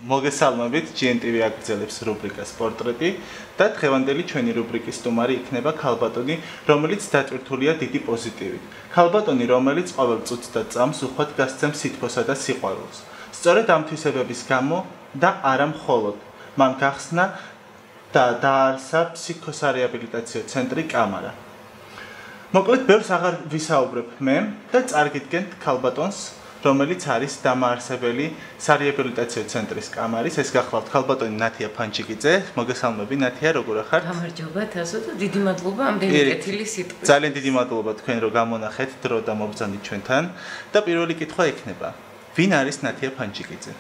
მოგესალმებით, GNTV აგრძელებს რუბრიკას პორტრეტი და დღევანდელი ჩვენი რუბრიკის სტუმარი იქნება ქალბატონი, რომელიც დატვირთულია დიდი პოზიტივით. ქალბატონი, რომელიც ყოველ წუთს და წამს უხვად გასცემს სითბოსა და სიყვარულს. სწორედ ამ თვისებების გამო და არა მხოლოდ მან გახსნა და დაარსა ფსიქოსარეაბილიტაციო ცენტრი კამარა. მოკლედ, ბევრს აღარ ვისაუბრებ მე და წარგიდგენთ ქალბატონს, რომელიც არის დამაარსებელი სარეაბილიტაციო ცენტრის კამარის. ეს გახლავთ ქალბატონი ნათია ფანჩიკიძე. მოგესალმები ნათია, როგორ ახართ? გამარჯობა, თასო და დიდი მადლობა ამდენი კეთილი სიტყვის. ძალიან დიდი მადლობა თქვენ რომ გამონახეთ დრო და მობრძანდით ჩვენთან. და პირველი კითხვა იქნება: ვინ არის ნათია ფანჩიკიძე?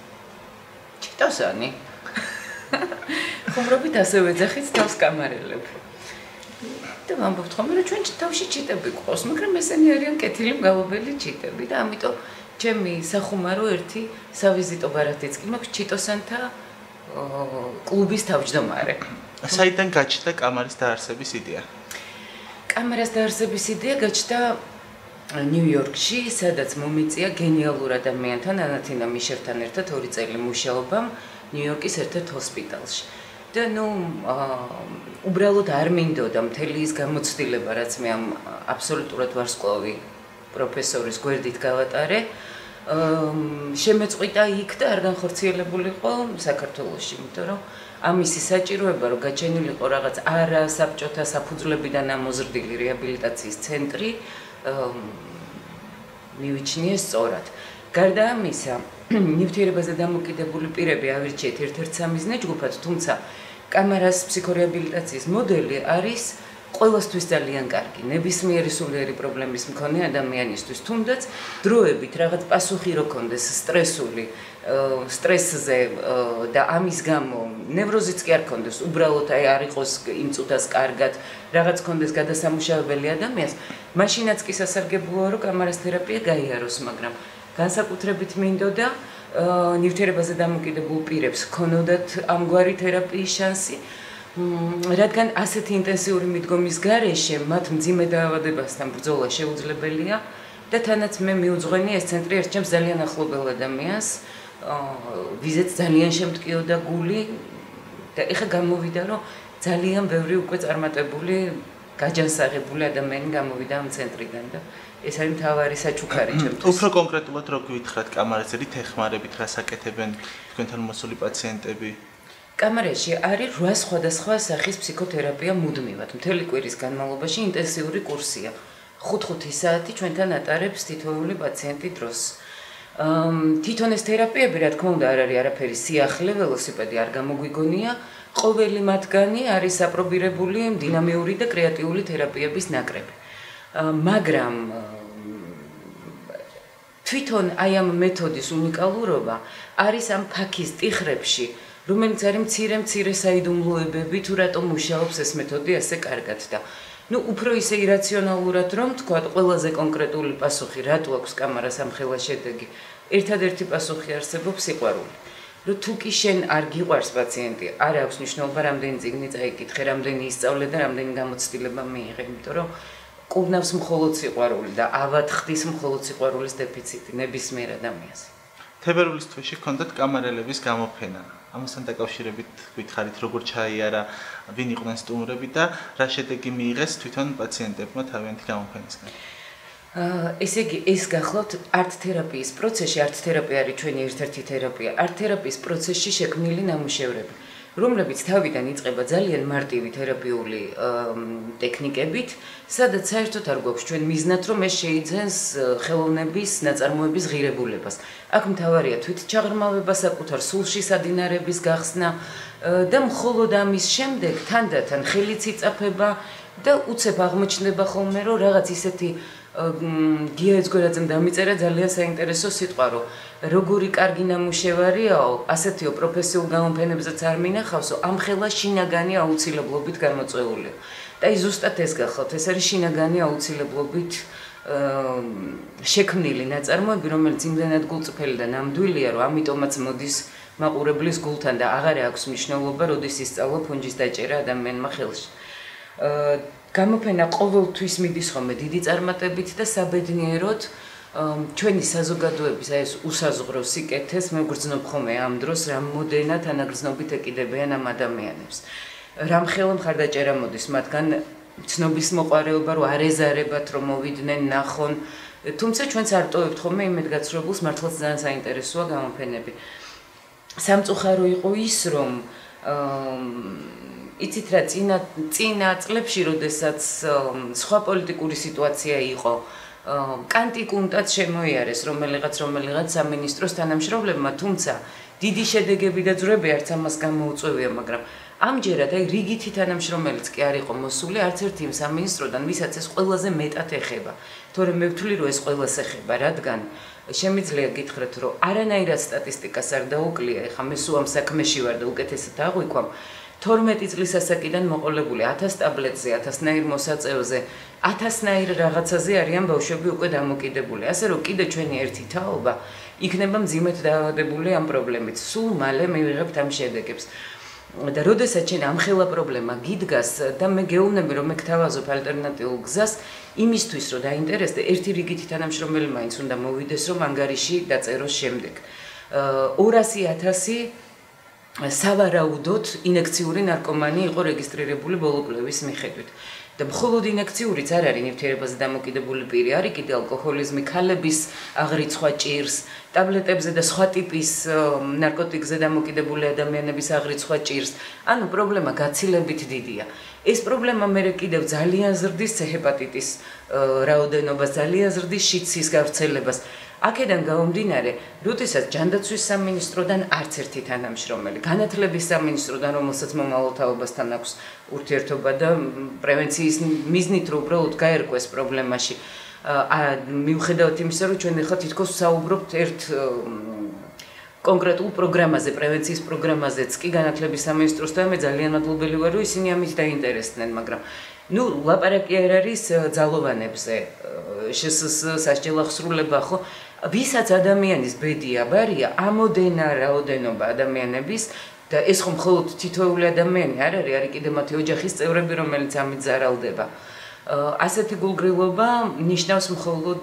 ჩიტოსანი. ხუმრობით ასევე ეძახით თავს კამარელებ. და ვამბობთ ხომ რომ ჩვენ თავში ჩიტები გვყავს, მაგრამ ესენი არიან კეთილი მგალობელი ჩიტები და ამიტომ ჩემი სახუმარო ერთი სავიზიტო ბარათიც კი მაქვს ჩიტოსანთა კლუბის თავმჯდომარე. საიდან გაჩნდა კამარის დაარსების იდეა? კამარას დაარსების იდეა გაჩნდა ნიუ-იორკში, სადაც მომეწია გენიალურ ადამიანთან, ანათინა მიშერთან ერთად 2 წელი მუშაობამ ნიუ-იორკის ერთ-ერთ ჰოსპიტალში. და უბრალოდ არ მინდოდა მთელი ის გამოცდილება, რაც მე ამ აბსოლუტურად ვარსკვლავი პროფესორის გვერდით გავატარე. შემეწყვიტა იქ და არ განხორციელებულიყო საქართველოში, იმიტომ რომ ამისი საჭიროება რომ გაჩენილიყო რაღაც არასაბჭოთა საფუძვლებიდან ამოზრდილი რეაბილიტაციის ცენტრი მივიჩნიეს სწორად. გარდა ამისა, ნივთიერებაზე დამოკიდებული პირები ავირჩიეთ ერთ-ერთ სამიზნე ჯგუფად, თუმცა კამარას ფსიქორეაბილიტაციის მოდელი არის ყველასთვის ძალიან კარგი, ნებისმიერი სულიერი პრობლემის მქონე ადამიანისთვის, თუნდაც დროებით რაღაც პასუხი რო კონდეს სტრესზე და ამის გამო ნევროზიც კი არ კონდეს, უბრალოდ არ იყოს იმ წუთას კარგად, რაღაც კონდეს გადასამუშავებელი ადამიანს, მაშინაც კი სასარგებლოა რომ კამარას თერაპია გაიაროს, მაგრამ განსაკუთრებით მინდოდა ნივთიერებაზე დამოკიდებულ პირებს ქონოდათ ამგვარი თერაპიის შანსი, რადგან ასეთი ინტენსიური მიდგომის გარეშე მათ მძიმე დაავადებასთან ბრძოლა შეუძლებელია და თანაც მე მიუძღვენი ეს ცენტრი ერჩემს ძალიან ახლობელ ადამიანს, ვიზეც ძალიან შემტკიოდა გული და ეხა გამოვიდა რომ ძალიან ბევრი უკვე წარმატებული გაჯანსაღებული ადამიანი გამოვიდა ამ ცენტრიდან და ეს არის მთავარი საჩუქარი ჩემთვის. უფრო კონკრეტულად რო გვითხრათ კამარაზე ეხმარებით რას აკეთებენ თქვენთან მოსული პაციენტები? კამარაში არის 8 სხვადასხვა სახის ფსიქოთერაპია მუდმივად. მთელი კვირის განმავლობაში ინტენსიური კურსია. 5-5 საათი ჩვენთან ატარებს თითოეული პაციენტი დროს. თვითონ ეს თერაპიები, რა თქმა უნდა, არ არის არაფერი სიახლე, ველოსიპედი არ გამოგვიგონია. ყოველი მათგანი არის აპრობირებული დინამიური და კრეატიული თერაპიების ნაკრები. მაგრამ თვითონ აი ამ მეთოდის უნიკალურობა არის ამ ფაქის ტიხრებში, რომელიც არის მცირე საიდუმლოებები, თუ რატომ მუშაობს ეს მეთოდი ასე კარგად და უფრო ისე ირაციონალურად რომ თქვა, ყველაზე კონკრეტული პასუხი, რატო აქვს კამარას ამ ხელა შედეგი, ერთადერთი პასუხი არსებობს სიყვარული. რომ თუ კი შენ არ გიყვარს პაციენტი, არ აქვს მნიშვნელობა რამდენი წიგნი წაიკითხე, რამდენი ისწავლე და რამდენი გამოცდილება მიიღე, იმიტომ რომ კურნავს მხოლოდ სიყვარული და ავად ხდის მხოლოდ სიყვარულის დეფიციტი ნებისმიერ ადამიანს. თებერვლის თვეში ჰქონდათ კამარელების გამოფენა. ამასთან დაკავშირებით გითხარით როგორ ჩაიარა, ვინ იყვნენ სტუმრები და რა შედეგი მიიღეს თვითონ პაციენტებმა თავიანთი გამოფენისგან? ესე იგი, ეს გახლავთ არტ-თერაპიის პროცესში, არტ-თერაპია არის ჩვენი ერთ-ერთი თერაპია. არტ-თერაპიის პროცესში შექმნილი ნამუშევრები, რომლებიც თავიდან იწყება ძალიან მარტივი თერაპიული ტექნიკებით, სადაც საერთოდ არ გვაქვს ჩვენ მიზნად, რომ ეს შეიძენს ხელოვნების ნაწარმოების ღირებულებას. აქ მთავარია თვითჩაღრმავება, საკუთარ სულში სადინარების გახსნა და მხოლოდ ამის შემდეგ თანდათან ხელიც იწაფება და უცებ აღმოჩნდება ხოლმე, რომ რაღაც ისეთი გია ეძგორაძემ დამიწერა ძალიან საინტერესო სიტყვა, რომ როგორი კარგი ნამუშევარიაო, ასეთიო პროფესიულ გამოფენებზეც არ მინახავსო, ამ ხელა შინაგანი აუცილებლობით გამოწვეულია. და აი ზუსტად ეს გახლავთ, ეს არის შინაგანი აუცილებლობით შექმნილი ნაწარმოები, რომელიც იმდენად გულწრფელი და ნამდვილია, რომ ამიტომაც მოდის მაყურებლის გულთან და აღარ აქვს მნიშვნელობა, როდის ისწავლა ფუნჯის დაჭერა ადამიანმა ხელში. გამოფენა ყოველთვის მიდის ხოლმე დიდი წარმატებით და საბედნიეროდ ჩვენი საზოგადოების აი ეს უსაზღვრო სიკეთეს მე ვგრძნობ ხოლმე ამ დროს რამოდენად ანაგრძნობით ეკიდებიან ამ ადამიანებს. რამხელა მხარდაჭერა მოდის მათგან ცნობის მოყარეობა რომ არ ეზარებათ რომ მოვიდნენ ნახონ თუმცა ჩვენც არ ტოვებთ ხოლმე იმედგაცრუებულს მართლაც ძალიან საინტერესოა გამოფენები. სამწუხარო იყო ის რომ იცით რა წინა წლებში როდესაც სხვა პოლიტიკური სიტუაცია იყო კანტი კუნტაც შემოიარეს რომელიღაც სამინისტროს თანამშრომლებმა თუმცა დიდი შედეგები და ძვრები არც ამას გამოუწვევია მაგრამ ამჯერად აი რიგითი თანამშრომელიც კი არ იყო მოსული არც ერთი იმ სამინისტროდან ვისაც ეს ყველაზე მეტად ეხება თორემ მე ვთვლი რომ ეს ყველას ეხება რადგან შემიძლია გითხრათ რომ არანაირად სტატისტიკას არ დაუკლია ეხა მე სულ ამ საქმეში ვარ და უკეთესად აღვიქვამ 12 წლის ასაკიდან მოყოლებული 1000 ტაბლეტზე 1000-ნაირ მოსაწევზე 1000-ნაირ რაღაცაზე არიან ბავშვები უკვე დამოკიდებული ასე რომ კიდე ჩვენი ერთი თაობა იქნება მძიმედ დაავადებული ამ პრობლემით სულ მალე მივიღებთ ამ შედეგებს და როდესაც შენ ამხელა პრობლემა გიდგას და მე გეუბნები რომ მე გთავაზობ ალტერნატიულ გზას იმისთვის რომ დაინტერესდე ერთი რიგითი თანამშრომელი მაინც უნდა მოვიდეს რომ ანგარიში დაწეროს შემდეგ 200,000 სავარაუდოდ ინექციური ნარკომანი იყო რეგისტრირებული ბოლო კვლევის მიხედვით და მხოლოდ ინექციურიც არ არის ნივთიერებაზე დამოკიდებული პირი არის კიდე ალკოჰოლიზმი ქალების აღრიცხვა ჭირს ტაბლეტებზე და სხვა ტიპის ნარკოტიკზე დამოკიდებული ადამიანების აღრიცხვა ჭირს ანუ პრობლემა გაცილებით დიდია ეს პრობლემა მე კიდევ ძალიან ზრდის ჰეპატიტის რაოდენობას ძალიან ზრდის შიდსის გავრცელებას აქედან გამომდინარე, როდესაც ჯანდაცვის სამინისტროდან არც ერთი თანამშრომელი, განათლების სამინისტროდან, რომელსაც მომავალ თაობასთან აქვს ურთიერთობა და პრევენციის მიზნით რომ უბრალოდ გაერკვეს პრობლემაში. მიუხედავად იმისა, რომ ჩვენ ახლა თითქოს საუბრობთ ერთ კონკრეტულ პროგრამაზე, პრევენციის პროგრამაზეც კი განათლების სამინისტროსთან მე ძალიან მადლობელი ვარ, რომ ისინი ამით დაინტერესდნენ, მაგრამ ნუ ლაპარაკი არ არის ძალოვანებზე, შსს სასჯელ აღსრულება ხო ვისაც ადამიანის ბედი აბარია, ამოდენა რაოდენობა ადამიანების და ეს ხომ მხოლოდ თითოეული ადამიანი არ არის, არის კიდე მათი ოჯახის წევრები, რომელიც ამით ზარალდება. ასეთი გულგრილობა ნიშნავს მხოლოდ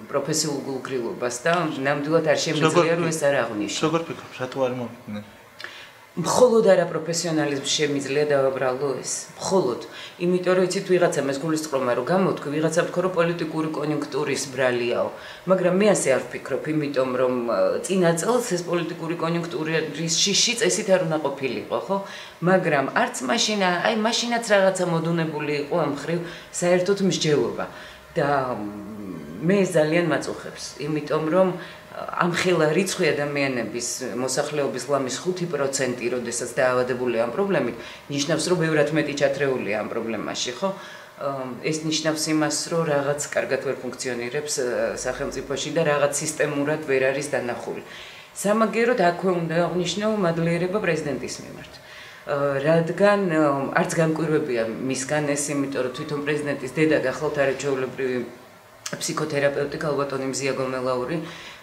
პროფესიულ გულგრილობას და ნამდვილად არ შემიძლია რომ ეს არ აღნიშნოს. როგორ ფიქრობ, რატო არ მოვიდნენ? მხოლოდ არაპროფესიონალიზმს შემიძლია დავაბრალო ეს. მხოლოდ, იმიტომ რომ იცით ვიღაცამ ეს გულისწყრომა რომ გამოთქვი, ვიღაცა ვთქვა რომ პოლიტიკური კონიუნქტურის ბრალიაო, მაგრამ მე ასე არ ვფიქრობ, იმიტომ რომ წინა წელს ეს პოლიტიკური კონიუნქტურის შიში წესით არ უნდა ყოფილიყო, ხო? მაგრამ არც მაშინაც რაღაცა მოდუნებული იყო ამ ხრივ საერთოდ მსჯელობა და მე ძალიან მაწუხებს, იმიტომ რომ ამხელა რიცხვი ადამიანების მოსახლეობის ლამის 5%, როდესაც დაავადებულია ამ პრობლემით, ნიშნავს, რომ ბევრად მეტი ჩათრეულია ამ პრობლემაში, ხო? ეს ნიშნავს იმას, რომ რაღაც კარგად ვერ ფუნქციონირებს სახელმწიფოში და რაღაც სისტემურად ვერ არის დანახული. სამაგეროდ აქვე უნდა აღნიშნო მადლიერება პრეზიდენტის მიმართ. რადგან არც განკვირვებია მისგან ეს, იმიტომ რომ თვითონ პრეზიდენტის დედა გახლავთ არაჩვეულებრივი ფსიქოთერაპევტი ქალბატონი მზია გომელაური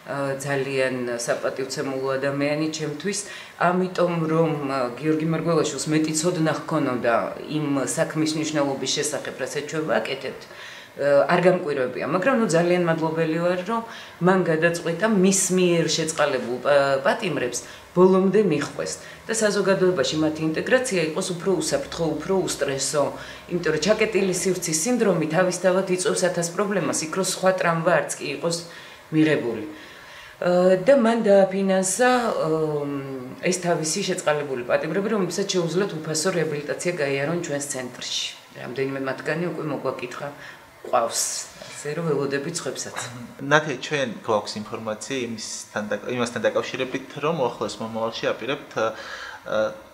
ძალიან საპატივცემულო ადამიანი ჩემთვის, ამიტომ რომ გიორგი მარგველაშვილს მეტი ცოდნა ჰქონოდა იმ საქმის მნიშვნელობის შესახებ, რაც ეჩვევა აკეთებთ, არ გამკვირვებია, მაგრამ ნუ ძალიან მადლობელი ვარ, რომ მან გადაწყვიტა მის მიერ შეწყალებულ პატიმრებს ბოლომდე მიხვეს და საზოგადოებაში მათი ინტეგრაცია იყოს უფრო უსაფრთხო, უფრო უსტრესო, იმიტომ რომ ჩაკეტილი სივრცის სინდრომი თავისთავად იწვევს 1000 პრობლემას, იქ რომ სხვა ტრამვა არც კი იყოს მიღებული. და მან დააფინანსა ეს თავისი შეწყალებული პატიმრები, რომელსაც შეუძლიათ უფასო რეაბილიტაცია გაიარონ ჩვენს ცენტრში. რამდენიმე მათგანი უკვე მოგვაკითხა ყავს, ასე რომ ველოდებით ხვებსაც. ნათია, ჩვენ გვაქვს ინფორმაცია იმასთან დაკავშირებით, რომ უახლოეს მომავალში აპირებთ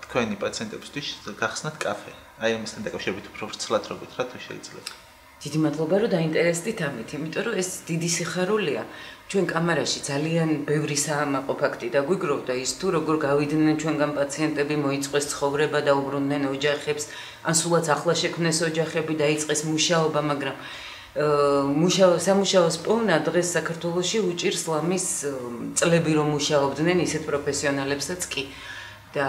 თქვენი პაციენტებისთვის გახსნათ კაფე. აი ამასთან დაკავშირებით უფრო ვრცლად რო გითხრათ, თუ შეიძლება. დიდი მადლობა, რომ დაინტერესდით ამით, იმიტომ რომ ეს დიდი სიხარულია. ჩვენ კამარაში ძალიან ბევრი საამაყო ფაქტი დაგვიგროვდა ის თუ როგორ გავიდნენ ჩვენგან პაციენტები, მოიწყვეს ცხოვრება და უბრუნდნენ ოჯახებს, ან სულაც ახლა შექმნეს ოჯახები, დაიწყეს მუშაობა, მაგრამ სამუშაოს პოვნა დღეს საქართველოში უჭირს ლამის წლები რომ მუშაობდნენ ისეთ პროფესიონალებსაც კი. და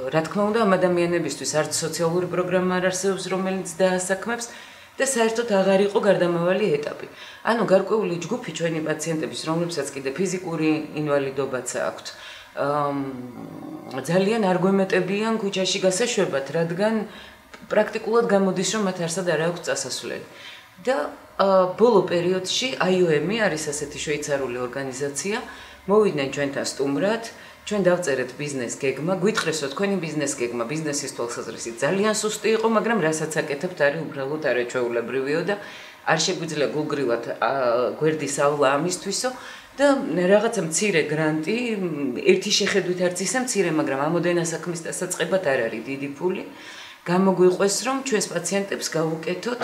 რა თქმა უნდა ამ ადამიანებისთვის არც სოციალური პროგრამა არ არსებობს, რომელიც დაასაქმებს და საერთოდ აღარ იყო გარდამავალი ეტაპი. ანუ გარკვეული ჯგუფი ჩვენი პაციენტების, რომლებსაც კიდე ფიზიკური ინვალიდობაც აქვთ, ძალიან არ გვემეტებიან ქუჩაში გასაშვებად, რადგან პრაქტიკულად გამოდის, რომ მათ არსად არ აქვს წასასვლელი. და ბოლო პერიოდში IOM-ი არის ასეთი შვეიცარიული ორგანიზაცია, მოვიდნენ ჩვენთან სტუმრად, ჩვენ დავწერეთ ბიზნეს გეგმა, გვითხრესო თქვენი ბიზნეს გეგმა, ბიზნესის თვალსაზრისით ძალიან სუსტი იყო, მაგრამ რასაც აკეთებთ არის უბრალოდ არაჩვეულებრივიო და არ შეგვიძლია გულგრივად გვერდის ავლა ამისთვისო და რაღაცა მცირე გრანტი, ერთი შეხედვით არც ისე მცირე, მაგრამ ამოდენა საქმის დასაწყებად არ არის დიდი ფული. გამოგვიყვეს, რომ ჩვენს პაციენტებს გავუკეთოთ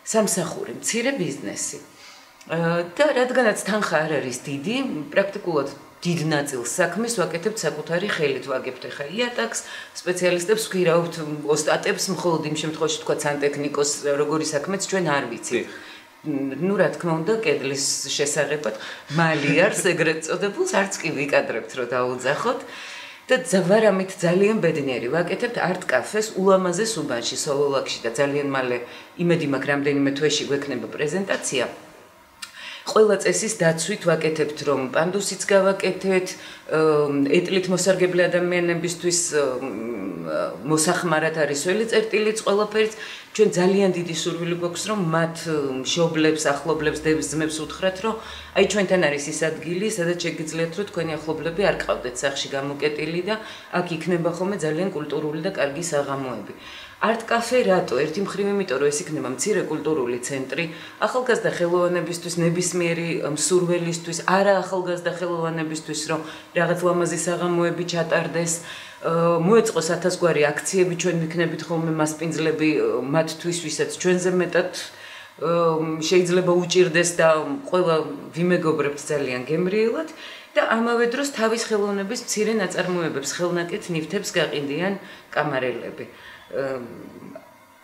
სამსახური, მცირე ბიზნესი. და რადგანაც თანხა არ არის დიდი, პრაქტიკულად დიდ ნაწილს საქმეს ვაკეთებთ საკუთარი ხელით, ვაგებთ ახლა იატაკს, სპეციალისტებს ვქირავთ, ოსტატებს, მხოლოდ იმ შემთხვევაში თქვა სანტექნიკოს როგორი საქმეც ჩვენ არ ვიცით. ნუ რა თქმა უნდა, კედლის შესაღებად მალიარს ეგრეთ წოდებულს არც კი ვიკადრებთ, რომ დაუძახოთ. და ვარამით ძალიან ბედნიერი ვაკეთებთ არტ კაფეს ულამაზეს უბანში, სოლოლაკში და ძალიან მალე იმედი მაქვს რამდენიმე თვეში გვექნება პრეზენტაცია. ყველა წესის დაცვით ვაკეთებთ, რომ პანდუსიც გავაკეთეთ, ეტლით მოსარგებლე ადამიანებისთვის მოსახმარად არის ველი წერტილიც, ყველაფერიც. ჩვენ ძალიან დიდი სურვილი გვაქვს, რომ მათ მშობლებს, ახლობლებს, დებს, ძმებს უთხრათ, რომ აი ჩვენთან არის ის ადგილი, სადაც შეგიძლიათ, რომ თქვენი ახლობლები არ ყავდეთ სახლში გამოკეტილი და აქ იქნება ხოლმე ძალიან კულტურული და კარგი საღამოები. არტ კაფე რატო? ერთი მხრივ იმიტომ, რომ ეს იქნება მცირე კულტურული ცენტრი, ახალგაზრდა ხელოვანებისთვის, ნებისმიერი მსურველისთვის, არა ახალგაზრდა ხელოვანებისთვის, რომ რაღაც ლამაზი საღამოები ჩატარდეს. მოეწყოს 1000 გვარი აქციები, ჩვენ ვიქნებით ხოლმე მასპინძლები მათთვის, ვისაც ჩვენზე მეტად შეიძლება უჭირდეს და ყველა ვიმეგობრებთ ძალიან გემრიელად და ამავე დროს თავის ხელოვნების მცირე ნაწარმოებებს, ხელნაკეთ ნივთებს გაყიდიან კამარელები.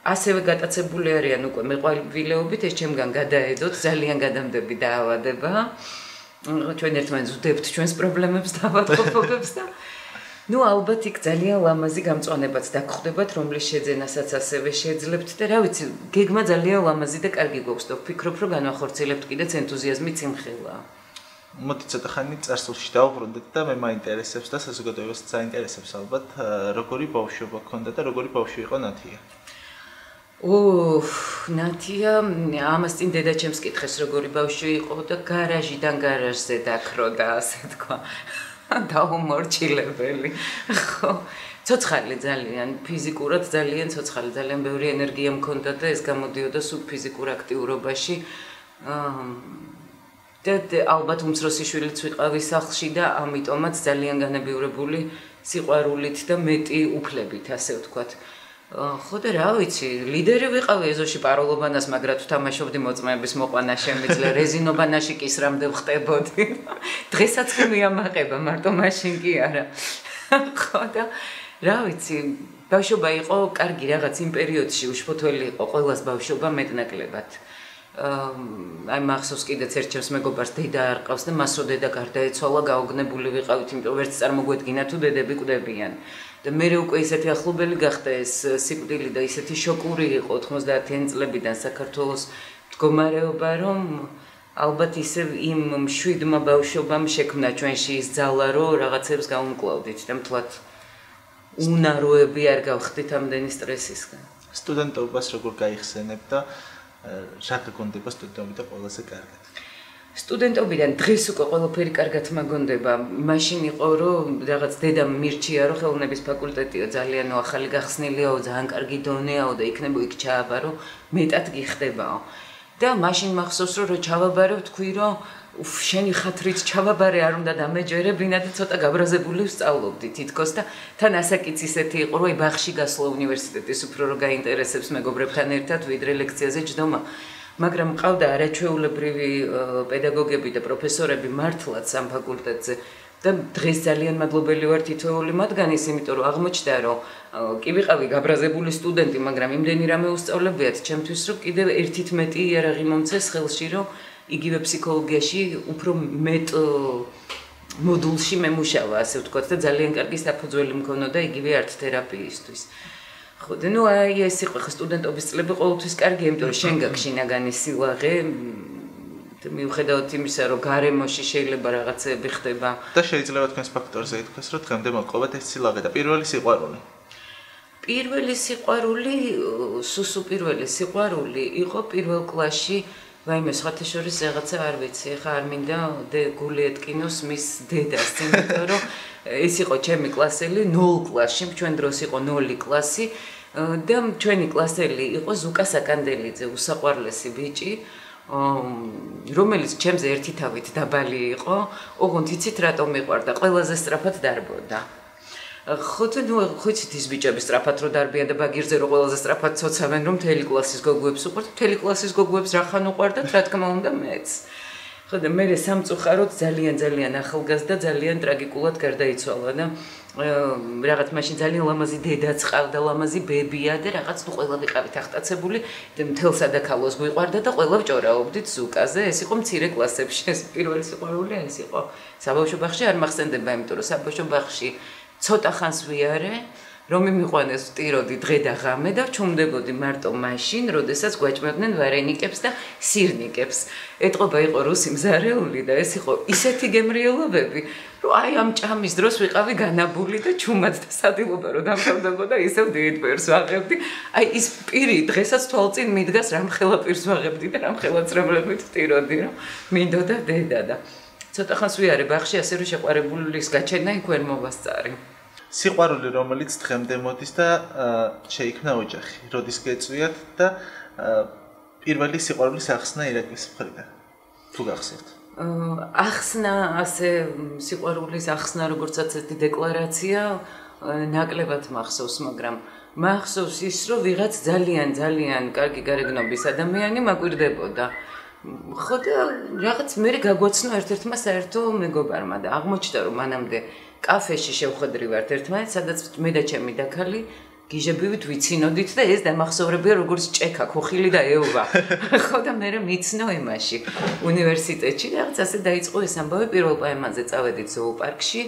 ასევე გატაცებული არიან უკვე მეყვალვილეობით, ეს ჩემგან გადაედოთ, ძალიან გადამდები დაავადება. ჩვენ ერთმანეთს ვდებთ ჩვენს პრობლემებს და ავადმყოფობებს და ნუ ალბათ იქ ძალიან ლამაზი გამწვანებაც დაგხვდებათ, რომლის შეძენასაც ასევე შეძლებთ და რა ვიცი, გეგმა ძალიან ლამაზი და კარგი გვაქვს და ვფიქრობ, რომ განვახორციელებთ კიდეც ენთუზიაზმით სიმხელა. მოდი ცოტა ხანი წარსულში დავუბრუნდეთ და მე მაინტერესებს და საზოგადოებასაც საინტერესებს ალბათ, როგორი ბავშვობა გქონდა და როგორი ბავშვი იყო ნათია. ნათია, ამას წინ დედაჩემს კითხეს, როგორი ბავშვი იყო და გარაჟიდან გარაჟზე დაქროდა, ასე თქვა. დაუმორჩილებელი. ხო, ცოცხალი ძალიან, ფიზიკურად ძალიან ცოცხალი, ძალიან ბევრი ენერგია მქონდა და ეს გამოდიოდა სულ ფიზიკურ აქტიურობაში. და ალბათ უმცროსი შვილიც ვიყავი სახლში და ამიტომაც ძალიან განებივრებული სიყვარულით და მეტი უფლებით, ასე ვთქვათ. ხო და რა ვიცი, ლიდერი ვიყავი ეზოში პაროლობანას, მაგრამ თუ თამაშობდი მოწმეების მოყვანა შემიძლია, რეზინობანაში კისრამდე ვხტებოდი. დღესაც კი მიამაყება, მარტო მაშინ კი არა. ხო და რა ვიცი, ბავშვობა იყო კარგი რაღაც იმ პერიოდში, უშფოთველი იყო ყველას ბავშვობა მეტნაკლებად. აი მახსოვს კიდეც ერჩევს მეგობარს დედა არ ყავს და მას რო დედა გარდაეცვალა, გაოგნებული ვიყავით, იმიტომ ვერც წარმოგვედგინა თუ დედები კვდებიან. და მე უკვე ისეთი ახლობელი გახდა ეს სიკვდილი და ისეთი შოკური იყო 90-იან წლებიდან საქართველოს მდგომარეობა, რომ ალბათ ისევ იმ მშვიდმა ბავშვობამ შექმნა ჩვენში ის ძალა, რომ რაღაცებს გავუმკლავდით და მთლად უნაროები არ გავხდით ამდენი სტრესისგან. სტუდენტობას როგორ გაიხსენებ და რა გქონდება სტუდენტობიდან ყველაზე კარგად? სტუდენტობიდან დღეს უკვე ყველაფერი კარგად მაგონდება. მაშინ იყო, რომ რაღაც დედამ მირჩია, რომ ხელოვნების ფაკულტეტიო ძალიან ახალი გახსნილიაო, ძალიან კარგი დონეაო და იქნება იქ ჩააბარო, მეტად გიხდებაო. და მაშინ მახსოვს, რომ ჩავაბარო, თქვი, რომ შენი ხათრით ჩავაბარე არ უნდა დამეჯერებინა და ცოტა გაბრაზებული ვსწავლობდი თითქოს და თან ასაკიც ისეთი იყო, რომ ბაღში გასვლა უნივერსიტეტის უფრო რო გაინტერესებს მეგობრებთან ერთად, ვიდრე ლექციაზე ჯდომა. მაგრამ მყავდა არაჩვეულებრივი პედაგოგები და პროფესორები მართლაც ამ ფაკულტეტზე და დღეს ძალიან მადლობელი ვარ თითოეული მათგანის, იმიტომ რომ აღმოჩნდა, რომ კი ვიყავი გაბრაზებული სტუდენტი, მაგრამ იმდენი რამე უსწავლებიათ ჩემთვის, რომ კიდევ ერთით მეტი იარაღი მომცეს ხელში, რომ იგივე ფსიქოლოგიაში უფრო მეტ მოდულში მემუშავა, ასე ვთქვათ და ძალიან კარგი საფუძველი მქონოდა იგივე არტ თერაპიისთვის. ხო და ნუ აი ეს იყო ხა სტუდენტობის წლები ყოველთვის კარგი, იმიტომ რომ შენ გაქვს შინაგანი სილაღე მიუხედავად იმისა, რომ გარემოში შეიძლება რაღაცები ხდება და შეიძლება თქვენს ფაქტორზე ითქვას, რომ დღემდე მოყავთ ეს სილაღე და პირველი სიყვარული. პირველი სიყვარული, სუსუ პირველი სიყვარული იყო პირველ კლასში, ვაიმე სხვათა შორის რაღაცა არ ვიცი, ხა არ მინდა გული ეტკინოს მის დედას, იმიტომ რომ ეს იყო ჩემი კლასელი 0 კლასში, ჩვენ დროს იყო 0 კლასი და ჩვენი კლასელი იყო ზუკა საკანდელიძე, უსაყვარლესი ბიჭი, რომელიც ჩემზე ერთი თავით დაბალი იყო, ოღონდ იცით რატომ მიყვარდა, ყველაზე სწრაფად დარბოდა. ხო და ნუ ხოცით ის ბიჭები სწრაფად რო დარბიან და ბაგირზე რო ყველაზე სწრაფად ცოცავენ რომ მთელი კლასის გოგოებს უყვართ, მთელი კლასის გოგოებს რახან უყვარდათ, რა თქმა უნდა მეც. ხო და მე სამწუხაროდ ძალიან ახალგაზრდა ძალიან ტრაგიკულად გარდაიცვალა და რაღაც მაშინ ძალიან ლამაზი დედაც ყავდა, ლამაზი ბებია და რაღაც ნუ ყველა ვიყავით აღტაცებული და მთელ სადაქალოს გვიყვარდა და ყველა ვჭორაობდით ზუკაზე. ეს იყო მცირე კლასებში, ეს პირველი სიყვარული ეს იყო. საბავშვო ბაღში არ მახსენდება, იმიტომ რომ საბავშვო ბაღში ცოტა ხანს ვიარე, რომ მიყვანეს ვტიროდი დღე და ღამე და ჩუმდებოდი მარტო მაშინ, როდესაც გვაჭმევდნენ ვარენიკებს და სირნიკებს. ეტყობა იყო რუსი მზარეული და ეს იყო ისეთი გემრიელობები, რომ აი ამ ჭამის დროს ვიყავი განაბული და ჩუმად და სადილობა რომ დამთავრდებოდა, ისევ დიდ პირს ვაღებდი. აი ის პირი დღესაც თვალწინ მიდგას, რამხელა პირს ვაღებდი და რამხელა წრემლებით ვტიროდი, რომ მინდოდა დედა და ცოტა ხანს ვიარე ბაღში, ასე რომ შეყვარებულის გაჩენა იქ ვერ მოვასწარი. სიყვარული, რომელიც დღემდე მოდის და შეიქმნა ოჯახი. როდის გეწვიათ და პირველი სიყვარულის ახსნა ირაკლის მხრიდან. თუ გახსოვთ? ახსნა, ასე სიყვარულის ახსნა, როგორცაც ერთი დეკლარაცია, ნაკლებად მახსოვს, მაგრამ მახსოვს ის, რომ ვიღაც ძალიან კარგი გარეგნობის ადამიანი მაკვირდებოდა. ხო და რაღაც მე გაგვაცნო ერთ-ერთმა საერთო მეგობარმა და აღმოჩნდა, რომ მანამდე კაფეში შევხვედრივართ ერთმანეთს, სადაც მე და ჩემი დაქალი გიჟებივით ვიცინოდით და ეს დამახსოვრებია როგორც ჭექა, ქოხილი და ეუვა. ხო და მე მიცნო იმაში უნივერსიტეტში და რაღაც ასე დაიწყო ეს ამბავი. პირველ პაემანზე წავედით ზოოპარკში.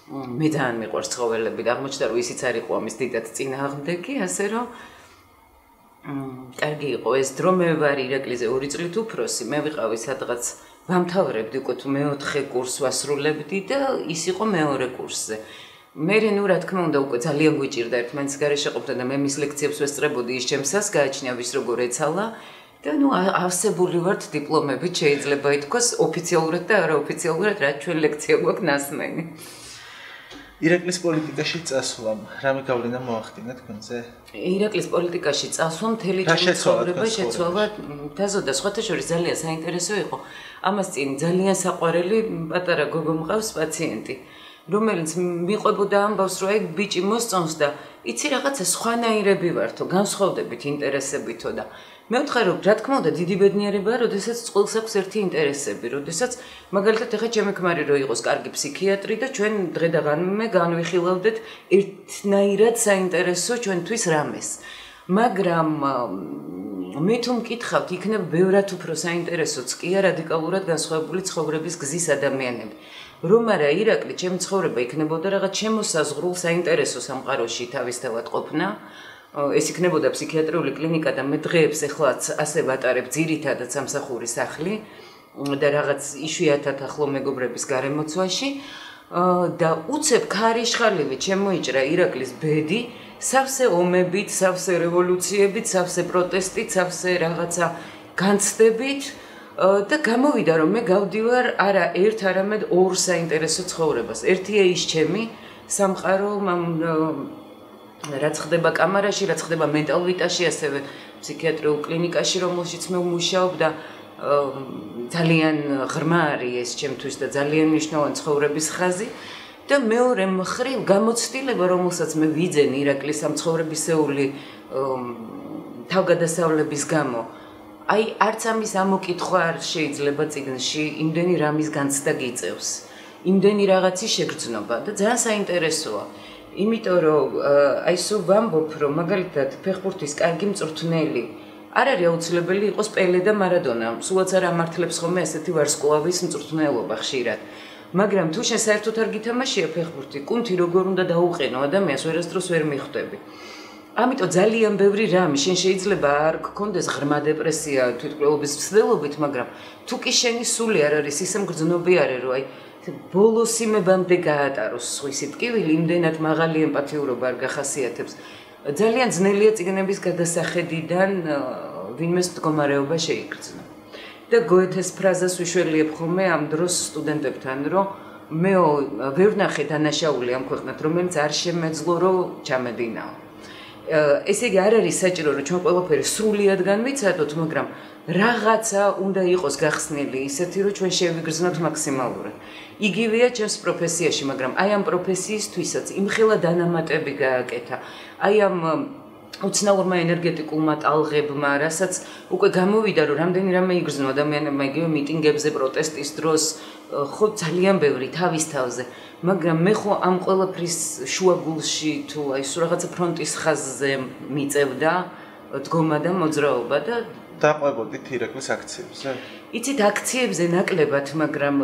მე ძალიან მიყვარს ცხოველები და აღმოჩნდა, რომ ისიც არ იყო ამის დიდად წინააღმდეგი, ასე რომ კარგი იყო ეს დრო. მე ვარ ირაკლიზე 2 წლით უფროსი, მე ვიყავი სადღაც ვამთავრებდი უკვე თუ მე-4 კურსს ვასრულებდი და ის იყო მეორე კურსზე. მე ნუ რა თქმა უნდა უკვე ძალიან გვიჭირდა ერთმანეთის გარეშე ყოფნა და მე მის ლექციებს ვესწრებოდი, ის ჩემსას გააჩნია ვის როგორ ეცალა და ნუ ავსებული ვართ დიპლომებით შეიძლება ითქვას ოფიციალურად და არაოფიციალურად, რაც ჩვენ ლექცია გვაქვს ნასმენი. ირაკლის პოლიტიკაში წასვლამ რამე გავლენა მოახდინა თქვენზე? ირაკლის პოლიტიკაში წასვლამ მთელი ჩემი ცხოვრება შეცვალა დაზოდა. სხვათა შორის ძალიან საინტერესო იყო. ამას წინ ძალიან საყვარელი პატარა გოგო მყავს პაციენტი, რომელიც მიყვებოდა ამბავს, რომ აი ბიჭი მოსწონს და იცი რაღაცა სხვანაირები ვართო, განსხვავდებით ინტერესებითო და მე ვთქვი, რომ რა თქმა უნდა დიდი ბედნიერებაა, როდესაც წყვილს აქვს ერთი ინტერესები, როდესაც მაგალითად ეხა ჩემი ქმარი რო იყოს კარგი ფსიქიატრი და ჩვენ დღე და ღამე განვიხილავდეთ ერთნაირად საინტერესო ჩვენთვის რამეს. მაგრამ მე თუ მკითხავთ, იქნება ბევრად უფრო საინტერესოც კი რადიკალურად განსხვავებული ცხოვრების გზის ადამიანები. რომ არა ირაკლი ჩემი ცხოვრება იქნებოდა რაღაც შემოსაზღვრულ საინტერესო სამყაროში თავისთავად ყოფნა. ეს იქნებოდა ფსიქიატრიული კლინიკა და მე დღეებს ეხლაც ასე ვატარებ ძირითადად სამსახურის სახლი და რაღაც იშვიათად ახლო მეგობრების გარემოცვაში და უცებ ქარიშხალივით შემოიჭრა ირაკლის ბედი სავსე ომებით, სავსე რევოლუციებით, სავსე პროტესტით, სავსე რაღაცა განცდებით და გამოვიდა რომ მე გავდივარ არა ერთ, არამედ 2 საინტერესო ცხოვრებას. ერთია ის ჩემი სამყარო რაც ხდება კამარაში, რაც ხდება მენტალიტაში, ასევე ფსიქიატრიულ კლინიკაში, რომელშიც მე ვმუშაობ და ძალიან ღრმა არის ეს ჩემთვის და ძალიან მნიშვნელოვანი ცხოვრების ხაზი და მეორე მხრივ გამოცდილება, რომელსაც მე ვიძენ ირაკლის ამ ცხოვრებისეული თავგადასავლების გამო. აი არც ამის ამოკითხვა არ შეიძლება წიგნში, იმდენი რამის განცდა გიწევს, იმდენი რაღაცის შეგრძნობა და ძალიან საინტერესოა. იმიტომ რომ აი სულ ვამბობ, რომ მაგალითად ფეხბურთის კარგი მწვრთნელი არ არის აუცილებელი იყოს პელე და მარადონა. სულაც არ ამართლებს ხოლმე ასეთი ვარსკვლავის მწვრთნელობა ხშირად. მაგრამ თუ შენ საერთოდ არ გითამაშია ფეხბურთი, კუნთი როგორ უნდა დაუყენო ადამიანს ვერასდროს ვერ მიხვდები. ამიტომ ძალიან ბევრი რამე შენ შეიძლება არ გქონდეს ღრმა დეპრესია თვითმკვლელობის მცდელობით, მაგრამ თუ კი შენი სული არ არის ისე მგრძნობი არის, რომ აი ბოლოს იმებამდე გაატაროს სხვისი ტკივილი, იმდენად მაღალი ემპათიურობა არ გახასიათებს. ძალიან ძნელია წიგნების გადასახედიდან ვინმეს მდგომარეობა შეიგრძნო. და გოეთეს ფრაზას ვიშველიებ ხოლმე ამ დროს სტუდენტებთან, რომ მე ვერ ვნახე დანაშაული ამ ქვეყნად, რომელიც არ შემეძლო რომ ჩამედინაო. ესე იგი არ არის საჭირო რომ ჩვენ ყველაფერი სრულიად განვიცადოთ, მაგრამ რაღაცა უნდა იყოს გახსნილი ისეთი, რომ ჩვენ შევიგრძნოთ მაქსიმალურად. იგივეა ჩემს პროფესიაში, მაგრამ აი ამ პროფესიისთვისაც იმხელა დანამატები გააკეთა. აი ამ უცნაურმა ენერგეტიკულმა ტალღებმა, რასაც უკვე გამოვიდა, რომ რამდენი რამე იგრძნო ადამიანებმა იგივე მიტინგებზე, პროტესტის დროს, ხო ძალიან ბევრი თავის თავზე. მაგრამ მე ხო ამ ყველაფრის შუაგულში თუ აი სულ რაღაცა ფრონტის ხაზზე მიწევდა დგომა და მოძრაობა და დაყვებოდით ირაკლის აქციებზე? იცით აქციებზე ნაკლებად, მაგრამ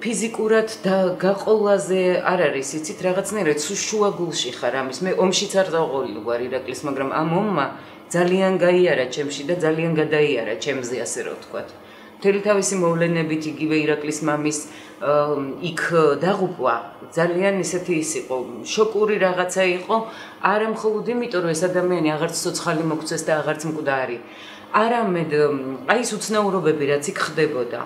ფიზიკურად და გაყოლაზე არ არის, იცით რაღაცნაირად შუაგულში ხარ ამის. მე ომშიც არ დავყოლილი ვარ ირაკლის, მაგრამ ამ ომმა ძალიან გაიარა ჩემში და ძალიან გადაიარა ჩემზე, ასე რომ ვთქვათ. მთელი თავისი მოვლენებით იგივე ირაკლის მამის იქ დაღუპვა ძალიან ისეთი ის იყო, შოკური რაღაცა იყო, არა მხოლოდ იმიტომ, რომ ეს ადამიანი აღარც ცოცხალი მოგცეს და აღარც მკვდარი. არამედ აი ეს უცნაურობები რაც იქ ხდებოდა,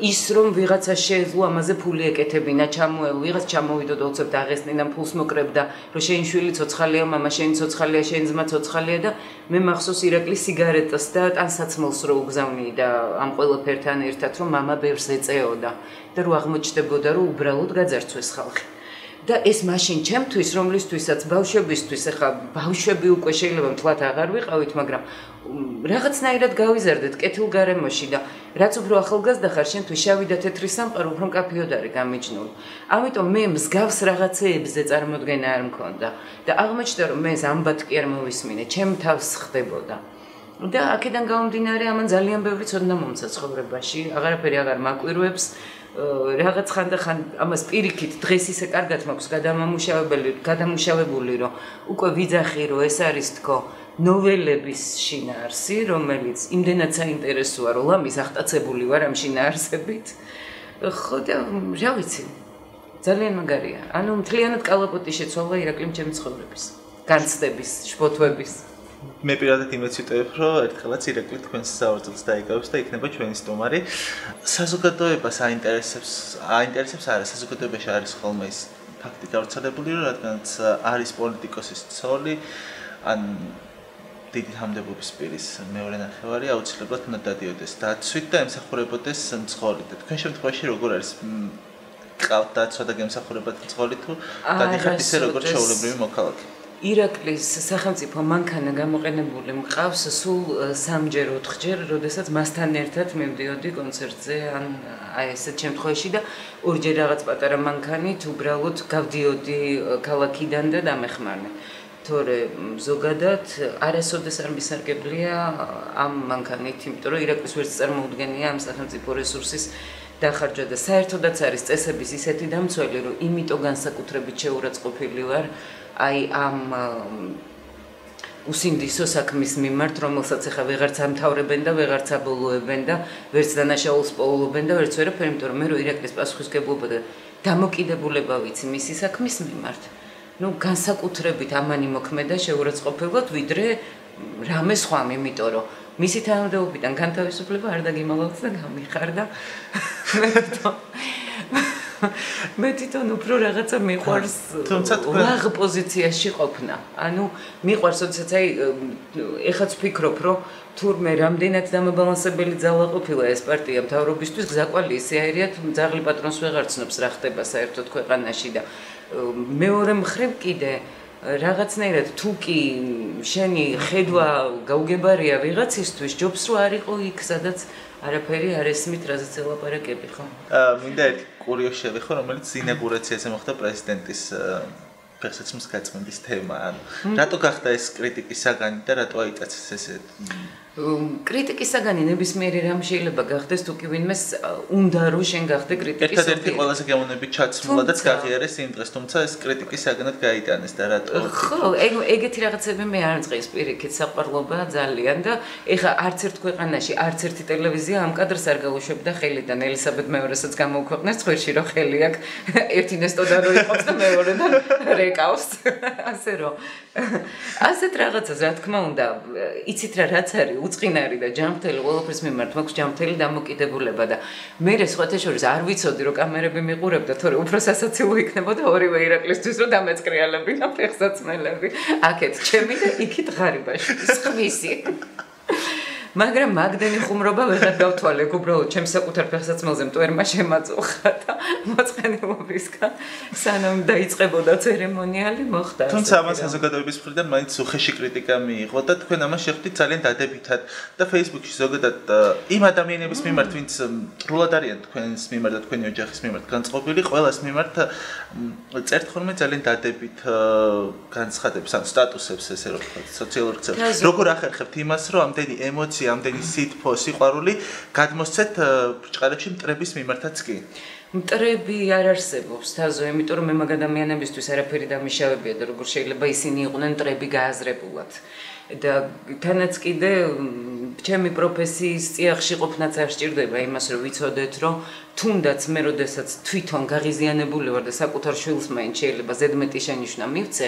ის რომ ვიღაცა შეეძლო ამაზე ფული ეკეთებინა, ჩამოელო, ვიღაც ჩამოვიდა და უცებ დაღესტნიდან ფულს მოკრებდა, რომ შენი შვილი ცოცხალია, მამა შენი ცოცხალია, შენი ძმა ცოცხალია და მე მახსოვს ირაკლი სიგარეტას და ტანსაცმელს რო უგზავნი და ამ ყველაფერთან ერთად რომ მამა ბევრს ეწეოდა და რო აღმოჩნდებოდა რომ უბრალოდ გაძარცვეს ხალხი. და ეს მაშინ ჩემთვის, რომლისთვისაც ბავშვებისთვის, ახლა ბავშვები უკვე შეიძლება მთლად აღარ ვიყავით, მაგრამ რაღაცნაირად გავიზარდეთ კეთილ გარემოში და რაც უფრო ახალგაზრდა ხარ, შენთვის შავი და თეთრი სამყარო უფრო მკაფიოდ არის გამიჯნული. ამიტომ მე მსგავს რაღაცეებზე წარმოდგენა არ მქონდა და აღმოჩნდა რომ მე ამბად კი არ მოვისმინე, ჩემ თავს ხდებოდა. და აქედან გამომდინარე, ამან ძალიან ბევრი ცოდნა მომცა ცხოვრებაში, აღარაფერი აღარ მაკვირვებს. რაღაც ხანდახან ამას პირიქით დღეს ისე კარგად მაქვს გადამუშავებული, რომ უკვე ვიძახი, რომ ეს არის თქო ნოველების შინაარსი, რომელიც იმდენად საინტერესოა, რომ ლამის აღტაცებული ვარ ამ შინაარსებით. ხო და რა ვიცი, ძალიან მაგარია. ანუ მთლიანად კალაპოტი შეცვალა ირაკლიმ ჩემი ცხოვრების, განცდების, შფოთვების. მე პირადად იმეც ვიტყვი, რომ ერთხელაც ირაკლი თქვენს საოცრს დაიგავს და იქნება ჩვენი სტუმარი. საზოგადოებას აინტერესებს არა, საზოგადოებაში არის ხოლმე ის ფაქტი გავრცელებული, რომ რადგანაც არის პოლიტიკოსის ცოლი, ან დიდი თანამდებობის პირის მეორე ნახევარი აუცილებლად უნდა დადიოდეს დაცვით და ემსახურებოდეს მძღოლით. და თქვენ შემთხვევაში როგორ არის? ყავთ დაცვა და გემსახურებათ მძღოლი თუ დადიხართ ისე როგორც ჩვეულებრივი მოქალაქე? ირაკლის სახელმწიფო მანქანა გამოყენებული მყავს სულ 3-ჯერ 4-ჯერ, როდესაც მასთან ერთად მივდიოდი კონცერტზე, ან აი ესეთ შემთხვევაში და 2-ჯერ რაღაც პატარა მანქანით უბრალოდ გავდიოდი ქალაქიდან და დამეხმარნე. თორე ზოგადად არასოდეს არ მისარგებლია ამ მანქანით, იმიტომ რომ ირაკლის ვერც წარმოუდგენია ამ სახელმწიფო რესურსის დახარჯვა და საერთოდაც არის წესების ისეთი დამცველი, რომ იმიტომ განსაკუთრებით შეურაცხყოფილი ვარ აი ამ უსინდისო საქმის მიმართ, რომელსაც ახლა ვეღარც ამთავრებენ და ვეღარც აბოლოებენ და ვერც დანაშაულს პოულობენ და ვერც ვერაფერი, იმიტომ რომ მე რო ირაკლის პასუხისგებლობა და დამოკიდებულება ვიცი მისი საქმის მიმართ. Ну, განსაკუთრებით ამანი მოქმედა შეურაცხყოფილად, ვიდრე რამე სხვა, იმიტომ რომ მისი თანამდებობიდან განთავისუფლება არ დაგიმალავთ და გამიხარდა. მე თვითონ უფრო რაღაცა მიყვარს ლაღ პოზიციაში ყოფნა. ანუ მიყვარს, როდესაც აი ეხაც ვფიქრობ, რომ თურმე რამდენად დამაბალანსებელი ძალა ყოფილა ეს პარტია მთავრობისთვის, გზაკვალი ისე აირიათ, ძაღლი პატრონს ვეღარ ცნობს რა ხდება საერთოდ ქვეყანაში და მეორე მხრივ კიდე რაღაცნაირად თუ კი შენი ხედვა გაუგებარია ვიღაცისთვის, ჯობს რომ არ იყო იქ, სადაც არაფერი არ ესმით, რაზეც ელაპარაკები, ხო? მინდა ერთი კურიოზი შევეხო, რომელიც ინაგურაციაზე მოხდა პრეზიდენტის ფეხსაცმლის გაწმენდის თემა. ანუ რატო გახდა ეს კრიტიკის საგანი და რატო აიტაცეს ესე კრიტიკის საგანი ნებისმიერი რამ შეიძლება გახდეს თუ კი ვინმეს უნდა რომ შენ გახდე კრიტიკის ერთადერთი ყველაზე გემოვნებით ჩაცმულადაც გაღიარეს იმ დღეს, თუმცა ეს კრიტიკის საგანად გაიტანეს და რატო? ხო, ეგეთი რაღაცები მე არ მწყის პირიქით საყვარლობაა ძალიან და ეხა არც ერთ ქვეყანაში, არც ერთი ტელევიზია ამ კადრს არ გაუშვებდა ხელიდან ელისაბედ მეორესაც გამოუქვეყნეს ხვერში რომ ხელი აქვს ერთი ნესტოდან რო იყოს და მეორედან რეკავს ასე რომ ასეთ რაღაცას რა თქმა უნდა იცით რა რაც არის უწყინარი და ჯანმრთელი ყველაფრის მიმართ მაქვს ჯანმრთელი დამოკიდებულება და მე სხვათა შორის არ ვიცოდი რომ კამერები მიყურებდა თორე უფრო სასაცილო იქნებოდა ორივე ირაკლისთვის რომ დამეწკრიალებინა ფეხსაცმელები აქეთ ჩემი და იქით ღარიბაში სხვისი მაგრამ მაგდენი ხუმრობა ვეღარ დავთვალე უბრალოდ ჩემს საკუთარ ფეხსაცმელზე მტვერმა შემაწუხა და მოწყენილობისგან სანამ დაიწყებოდა ცერემონიალი მოხდა თუმცა ამას საზოგადოების მხრიდან მაინც უხეში კრიტიკა მიიღო და თქვენ ამას შეხვდით ძალიან დადებითად და Facebook-ში ზოგადად იმ ადამიანების მიმართ ვინც მტრულად არიან თქვენს მიმართ და თქვენი ოჯახის მიმართ განწყობილი ყველას მიმართ წერთ ხოლმე ძალიან დადებით განცხადებს ან სტატუსებს ესე რომ ვთქვათ სოციალურ ქსელში როგორ ახერხებთ იმას რომ ამდენი ემოცია ამდენი სითბო, სიყვარული გადმოსცეთ ბრჭყალებში მტრების მიმართაც კი. მტრები არ არსებობს თაზო, იმიტომ რომ მე მაგ ადამიანებისთვის არაფერი დამიშავებია და როგორ შეიძლება ისინი იყვნენ მტრები გააზრებულად. და თანაც კიდე ჩემი პროფესიის წიაღში ყოფნაც არ სჭირდება იმას რომ ვიცოდეთ რომ თუნდაც მე როდესაც თვითონ გაღიზიანებული ვარ და საკუთარ შვილს მაინც შეიძლება ზედმეტი შენიშვნა მივცე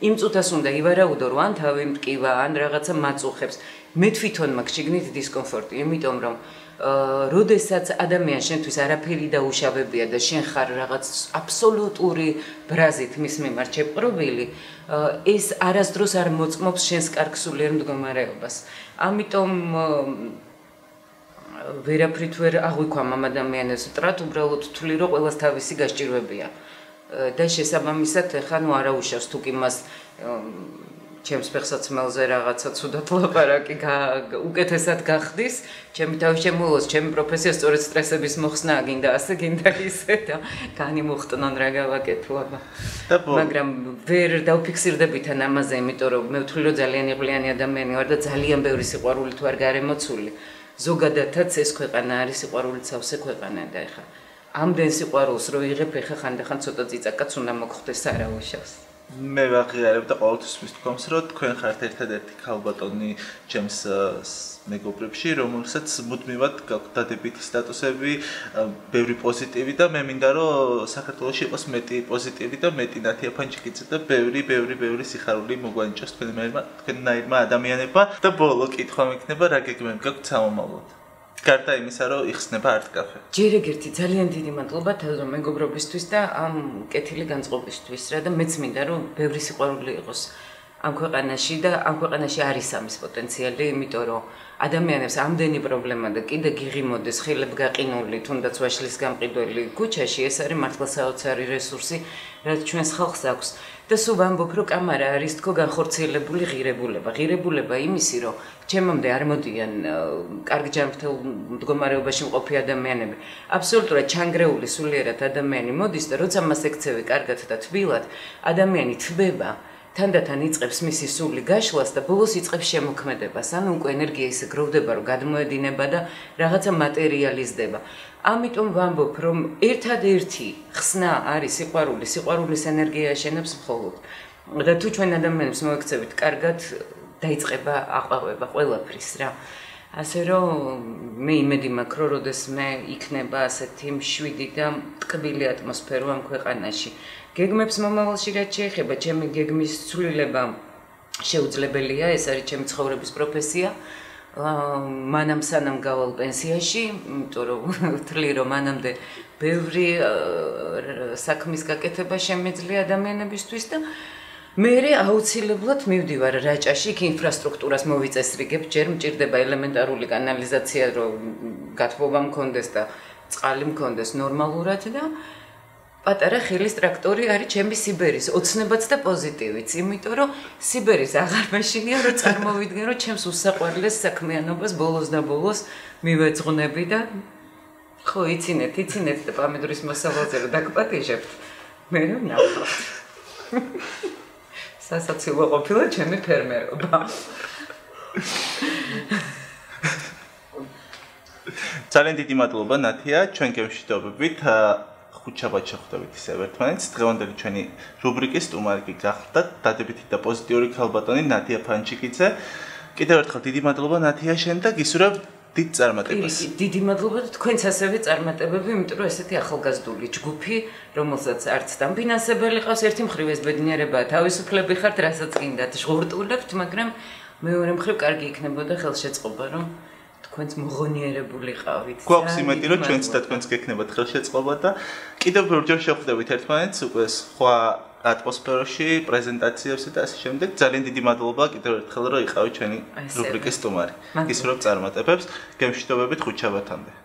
იმ წუთას უნდა ივარაუდო რომ ან თავი მტკივა ან რაღაცა მაწუხებს მე თვითონ მაქვს შიგნით დისკომფორტი იმიტომ რომ როდესაც ადამიანს შენთვის არაფერი დაუშავებია და შენ ხარ რაღაც აბსოლუტური ბრაზით მის მიმართ შეპყრობილი ეს არასდროს არ მოწმობს შენს კარგ სულიერ მდგომარეობას ამიტომ ვერაფრით ვერ აღვიქვამ ამ ადამიანებს მტრად უბრალოდ ვთვლი რომ ყველას თავისი გასჭირვებია და შესაბამისად ხა ნუ არა უშავს თუ კი მას ჩემს ფეხსაცმელზე რაღაცა ცუდად ლაპარაკი უკეთესად გახდის ჩემი თავი შემოულოს ჩემი პროფესია სწორედ სტრესების მოხსნა გინდა ასე გინდა ისე და განიმუხტნონ რა გავაკეთო აბა მაგრამ ვერ დავფიქსირდებით ან ამაზე იმიტომ რომ მე ვთვლი რომ ძალიან იყვიანი ადამიანი ვარ და ძალიან ბევრი სიყვარული თუ არ გარემოცული ზოგადადაც ეს ქვეყანა არის სიყვარულით სავსე ქვეყანა და ეხა ამდენ სიყვარულს რო იღებ ეხა ხანდახან ცოტა წიწაკაც უნდა მოგხვდეს არა უშავს მე ვაღიარებ და ყოველთვის ვთქვამს რომ თქვენ ხართ ერთადერთი ქალბატონი ჩემს მეგობრებში რომელსაც მუდმივად გაქვთ დადებითი სტატუსები ბევრი პოზიტივი და მე მინდა რომ საქართველოში იყოს მეტი პოზიტივი და მეტი ნათიაფანჩიკიძე და ბევრი სიხარული მოგვანიჭოს თქვენნაირმა ადამიანებმა და ბოლო კითხვა მექნება რა გეგმები გაქვთ სამომავლოდ გარდა იმისა რომ იხსნება არტ კაფე. ჯერ ეგერთი ძალიან დიდი მადლობა თაზო მეგობრობისთვის და ამ კეთილი განწყობისთვის რა და მეც მინდა რომ ბევრი სიყვარული იყოს ამ ქვეყანაში და ამ ქვეყანაში არის ამის პოტენციალი იმიტომ რომ ადამიანებს ამდენი პრობლემა და კიდე გიღიმოდეს ხელებ გაყინული თუნდაც ვაშლის გამყიდველი ქუჩაში ეს არის მართლა საოცარი რესურსი რაც ჩვენს ხალხს აქვს და სულ ვამბობ რომ კამარა არის თქო განხორციელებული ღირებულება იმისი რომ ჩემამდე არ მოდიან კარგ ჯანმრთელ მდგომარეობაში მყოფი ადამიანები აბსოლუტურად ჩანგრეული სულიერად ადამიანი მოდის და როცა მას ეკცევი კარგად და თბილად ადამიანი თბება თანდათან იწყებს მისი სული გაშლას და ბოლოს იწყებს შემოქმედებას ანუ უკვე ენერგია ისე გროვდება რომ გადმოედინება და რაღაცა მატერიალიზდება ამიტომ ვამბობ რომ ერთადერთი ხსნა არის სიყვარულის ენერგია აშენებს მხოლოდ და თუ ჩვენ ადამიანებს მოექცევით კარგად დაიწყება აყვავება ყველაფრის რა ასე რომ მე იმედი მაქვს რომ როდესმე იქნება ასეთი მშვიდი და ტკბილი ატმოსფერო ამ ქვეყანაში გეგმებს მომავალში რაც შეეხება ჩემი გეგმის ცვლილება შეუძლებელია ეს არის ჩემი ცხოვრების პროფესია მანამ სანამ გავალ პენსიაში იმიტომ რომ ვთვლი რომ მანამდე ბევრი საქმის გაკეთება შემეძლია ადამიანებისთვის და მერე აუცილებლად მივდივარ რაჭაში იქ ინფრასტრუქტურას მოვიწესრიგებ ჯერ მჭირდება ელემენტარული კანალიზაცია რომ გათბობა მქონდეს და წყალი მქონდეს ნორმალურად და პატარა ხელის ტრაქტორი არის ჩემი სიბერის ოცნებაც და პოზიტივიც იმიტომ რომ სიბერის აღარ მეშინია რომ წარმოვიდგენ რომ ჩემს უსაყვარლეს საქმიანობას ბოლოს და ბოლოს მივეძღვნები და ხო იცინეთ და პამიდურის მოსავალზე რომ დაგპატიჟებთ მე რომ ნახავთ სასაცილო ყოფილა ჩემი ფერმერობა ძალიან დიდი მადლობა ნათია, ჩვენ გემშვიდობებით. ხუთშაბათ შეხვდებით ისევ ერთმანეთს. დღევანდელი ჩვენი რუბრიკის სტუმარი გახდათ დადებითი და პოზიტიური ქალბატონი ნათია ფანჩიკიძე. კიდევ ერთხელ დიდი მადლობა ნათია შენ და გისურვებ დიდ წარმატებას. დიდი მადლობა და თქვენც ასევე წარმატებები, იმიტომ რომ ესეთი ახალგაზრდული ჯგუფი, რომელსაც არც დამფინანსებელი ყავს, ერთი მხრივ ეს ბედნიერებაა, თავისუფლები ხართ, რასაც გინდათ, ჟღურტულებთ, მაგრამ მეორე მხრივ კარგი იქნებოდა ხელშეწყობა, რომ თქვენც მოღონიერებული ყავით. გვაქვს იმედი, რომ ჩვენც და თქვენც გექნებათ ხელშეწყობა და კიდევ ბევრჯერ შევხვდებით ერთმანეთს უკვე სხვა ატმოსფეროში, პრეზენტაციებზე და ასე შემდეგ. ძალიან დიდი მადლობა კიდევ ერთხელ, რომ იყავით ჩვენი რუბრიკის სტუმარი. გისურვებ წარმატებებს, გემშვიდობებით ხუთშაბათამდე.